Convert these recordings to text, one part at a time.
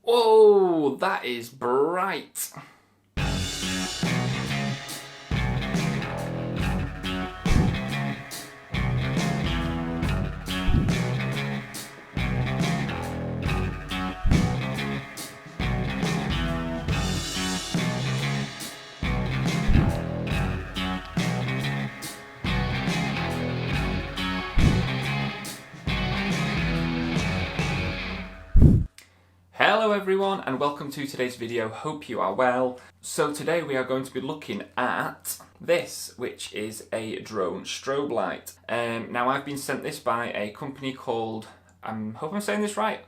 Whoa, that is bright. Hello everyone and welcome to today's video, hope you are well. So today we are going to be looking at this, which is a drone strobe light. Now I've been sent this by a company called, I hope I'm saying this right,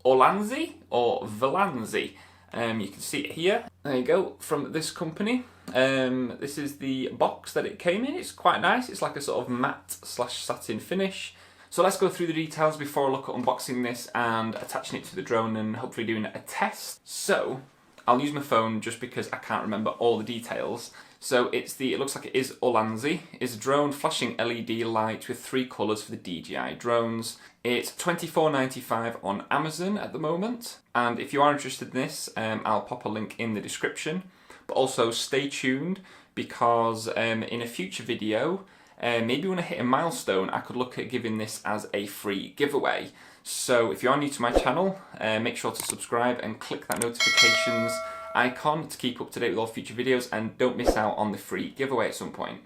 Ulanzi or Ulanzi. You can see it here, there you go, from this company. This is the box that it came in. It's quite nice, it's like a sort of matte / satin finish. So let's go through the details before I look at unboxing this and attaching it to the drone and hopefully doing a test. So I'll use my phone just because I can't remember all the details. So it looks like it is Ulanzi. It's a drone flashing LED light with 3 colours for the DJI drones. It's $24.95 on Amazon at the moment. And if you are interested in this, I'll pop a link in the description. But also stay tuned because in a future video, maybe when I hit a milestone, I could look at giving this as a free giveaway. So if you are new to my channel, make sure to subscribe and click that notifications icon to keep up to date with all future videos and don't miss out on the free giveaway at some point.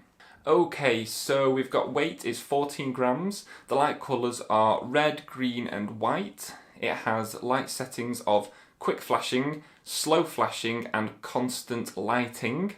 Okay, so we've got weight is 14 grams. The light colours are red, green and white. It has light settings of quick flashing, slow flashing and constant lighting.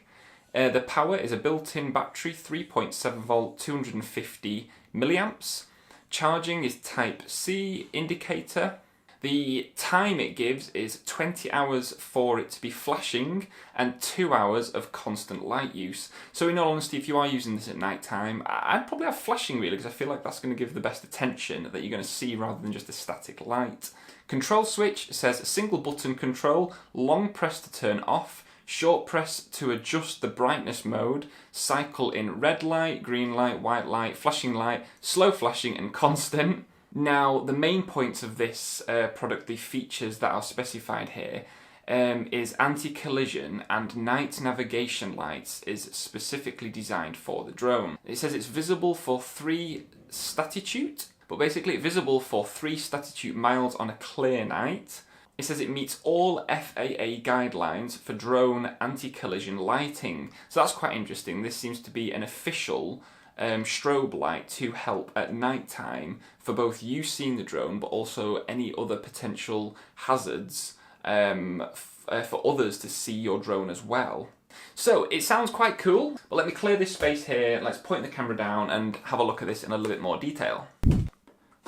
The power is a built-in battery, 3.7 volt, 250 milliamps. Charging is type C indicator. The time it gives is 20 hours for it to be flashing and 2 hours of constant light use. So in all honesty, if you are using this at night time, I'd probably have flashing really because I feel like that's going to give the best attention that you're going to see rather than just a static light. Control switch says single button control, long press to turn off, short press to adjust the brightness mode, cycle in red light, green light, white light, flashing light, slow flashing and constant. Now the main points of this product, the features that are specified here, is anti-collision and night navigation lights is specifically designed for the drone. It says it's visible for 3 Statute, but basically visible for 3 Statute miles on a clear night. It says it meets all FAA guidelines for drone anti-collision lighting. So that's quite interesting. This seems to be an official strobe light to help at night time for both you seeing the drone but also any other potential hazards for others to see your drone as well. So it sounds quite cool, but let me clear this space here. Let's point the camera down and have a look at this in a little bit more detail.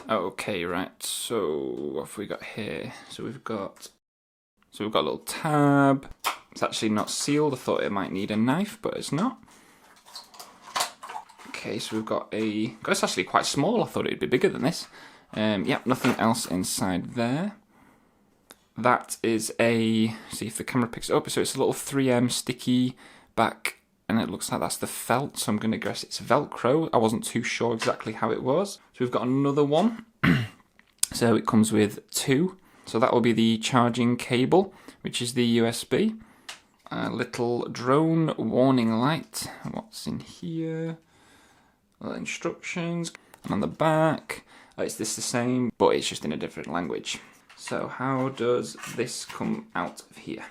Okay, right, so what have we got here? So we've got a little tab. It's actually not sealed. I thought it might need a knife, but it's not. Okay, so we've got it's actually quite small. I thought it'd be bigger than this. Yeah, nothing else inside there. That is see if the camera picks it up. So it's a little 3M sticky back. And it looks like that's the felt, so I'm going to guess it's Velcro. I wasn't too sure exactly how it was. So we've got another one. So it comes with 2. So that will be the charging cable, which is the USB. A little drone warning light. What's in here? Instructions. And on the back, it's the same, but it's just in a different language. So how does this come out of here?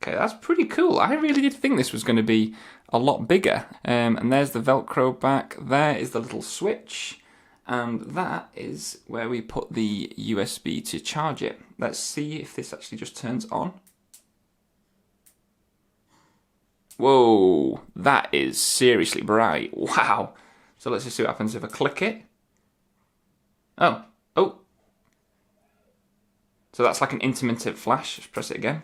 Okay, that's pretty cool. I really did think this was going to be a lot bigger. And there's the Velcro back. There is the little switch. And that is where we put the USB to charge it. Let's see if this actually just turns on. Whoa, that is seriously bright. Wow. So let's just see what happens if I click it. Oh. So that's like an intermittent flash. Just press it again.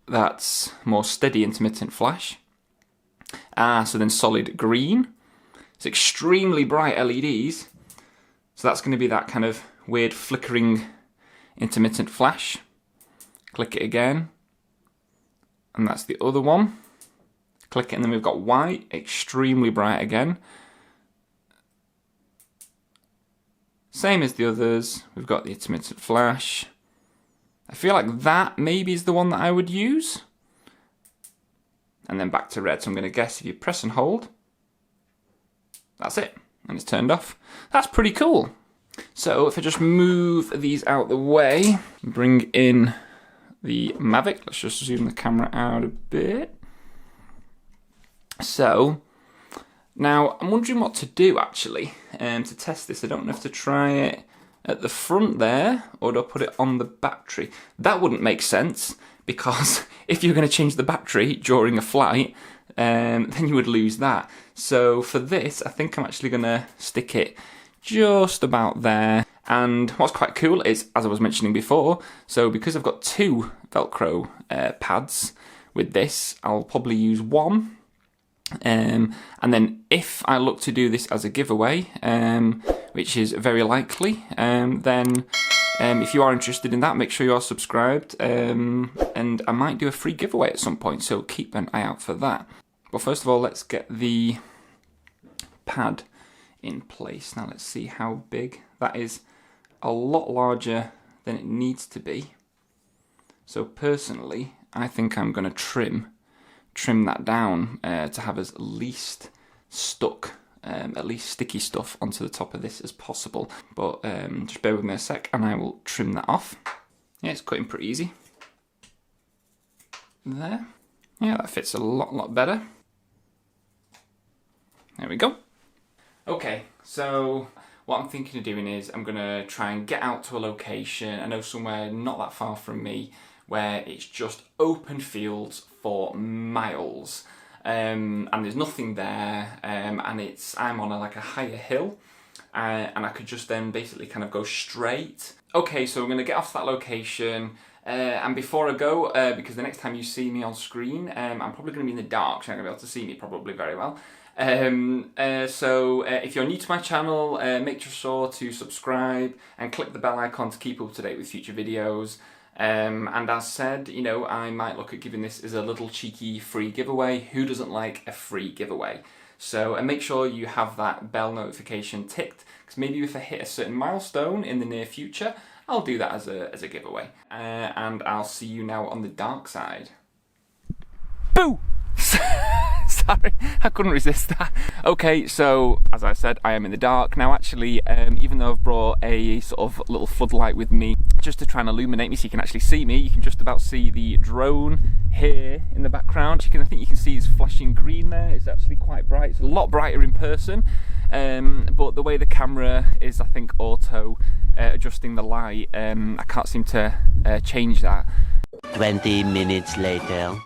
That's more steady intermittent flash. So then solid green. It's extremely bright LEDs. So that's going to be that kind of weird flickering intermittent flash. Click it again. And that's the other one. Click it and then we've got white, extremely bright again. Same as the others, we've got the intermittent flash. I feel like that maybe is the one that I would use. And then back to red, so I'm going to guess if you press and hold, that's it, and it's turned off. That's pretty cool. So if I just move these out the way, bring in the Mavic, let's just zoom the camera out a bit. So, now I'm wondering what to do actually to test this. I don't know if to try it at the front there or do I put it on the battery. That wouldn't make sense because if you're going to change the battery during a flight, then you would lose that. So for this, I think I'm actually going to stick it just about there. And what's quite cool is, as I was mentioning before, so because I've got two Velcro pads with this, I'll probably use one. And then if I look to do this as a giveaway, which is very likely, then if you are interested in that, make sure you are subscribed, and I might do a free giveaway at some point, so keep an eye out for that. But first of all, let's get the pad in place. Now let's see how big. That is a lot larger than it needs to be. So personally, I think I'm going to trim that down to have as least stuck, at least sticky stuff onto the top of this as possible. But just bear with me a sec and I will trim that off. Yeah, it's cutting pretty easy. There. Yeah, that fits a lot better. There we go. Okay, so what I'm thinking of doing is I'm going to try and get out to a location, I know somewhere not that far from me, where it's just open fields for miles. And there's nothing there, and I'm on like a higher hill, and I could just then basically kind of go straight. Okay, so I'm going to get off that location, and before I go, because the next time you see me on screen, I'm probably going to be in the dark, so you're not going to be able to see me probably very well. So if you're new to my channel, make sure to subscribe and click the bell icon to keep up to date with future videos. And as said, you know, I might look at giving this as a little cheeky free giveaway. Who doesn't like a free giveaway? So and make sure you have that bell notification ticked, because maybe if I hit a certain milestone in the near future, I'll do that as a giveaway. And I'll see you now on the dark side. Boo! Sorry, I couldn't resist that. Okay, so as I said, I am in the dark. Now actually, even though I've brought a sort of little floodlight with me, just to try and illuminate me so you can actually see me, you can just about see the drone here in the background. I think you can see it's flashing green there. It's actually quite bright. It's a lot brighter in person, but the way the camera is, I think, auto adjusting the light, I can't seem to change that. 20 minutes later.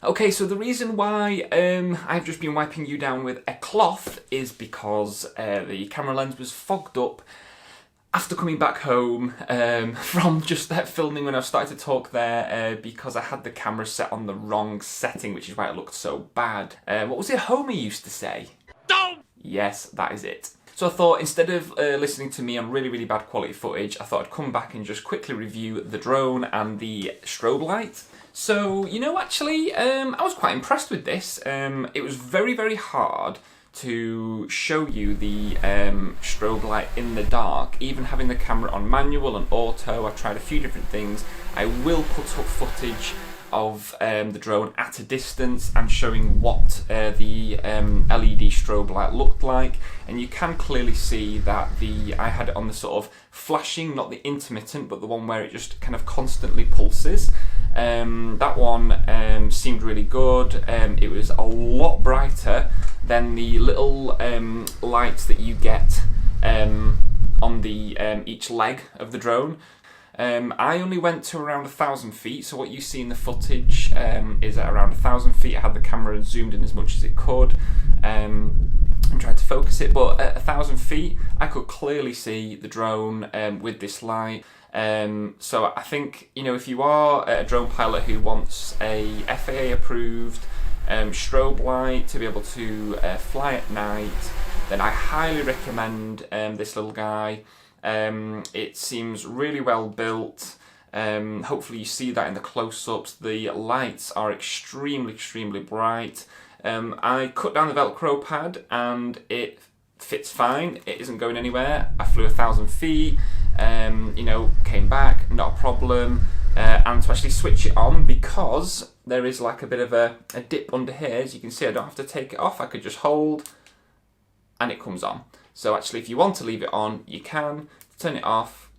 Okay, so the reason why I've just been wiping you down with a cloth is because the camera lens was fogged up after coming back home from just that filming when I started to talk there, because I had the camera set on the wrong setting, which is why it looked so bad. What was it Homer used to say? Don't! Yes, that is it. So I thought instead of listening to me on really bad quality footage, I thought I'd come back and just quickly review the drone and the strobe light. So, you know, actually, I was quite impressed with this. It was very hard to show you the strobe light in the dark, even having the camera on manual and auto. I've tried a few different things. I will put up footage of the drone at a distance and showing what the LED strobe light looked like, and you can clearly see that I had it on the sort of flashing, not the intermittent, but the one where it just kind of constantly pulses. That one seemed really good. It was a lot brighter than the little lights that you get on the each leg of the drone. I only went to around 1,000 feet, so what you see in the footage is at around 1,000 feet. I had the camera zoomed in as much as it could and tried to focus it, but at 1,000 feet I could clearly see the drone with this light. So I think, you know, if you are a drone pilot who wants a FAA approved strobe light to be able to fly at night, then I highly recommend this little guy. It seems really well built. Hopefully you see that in the close-ups. The lights are extremely bright. I cut down the Velcro pad and it fits fine, it isn't going anywhere. I flew 1,000 feet, you know, came back, not a problem. And to actually switch it on, because there is like a bit of a dip under here, as you can see, I don't have to take it off, I could just hold and it comes on. So actually, if you want to leave it on, you can. Turn it off,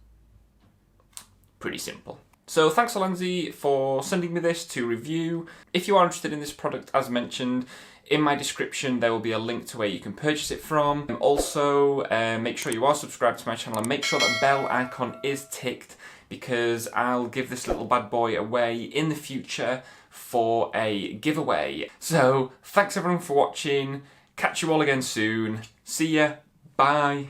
pretty simple. So thanks Ulanzi for sending me this to review. If you are interested in this product, as mentioned, in my description there will be a link to where you can purchase it from. Also, make sure you are subscribed to my channel and make sure that bell icon is ticked, because I'll give this little bad boy away in the future for a giveaway. So thanks everyone for watching, catch you all again soon, see ya, bye.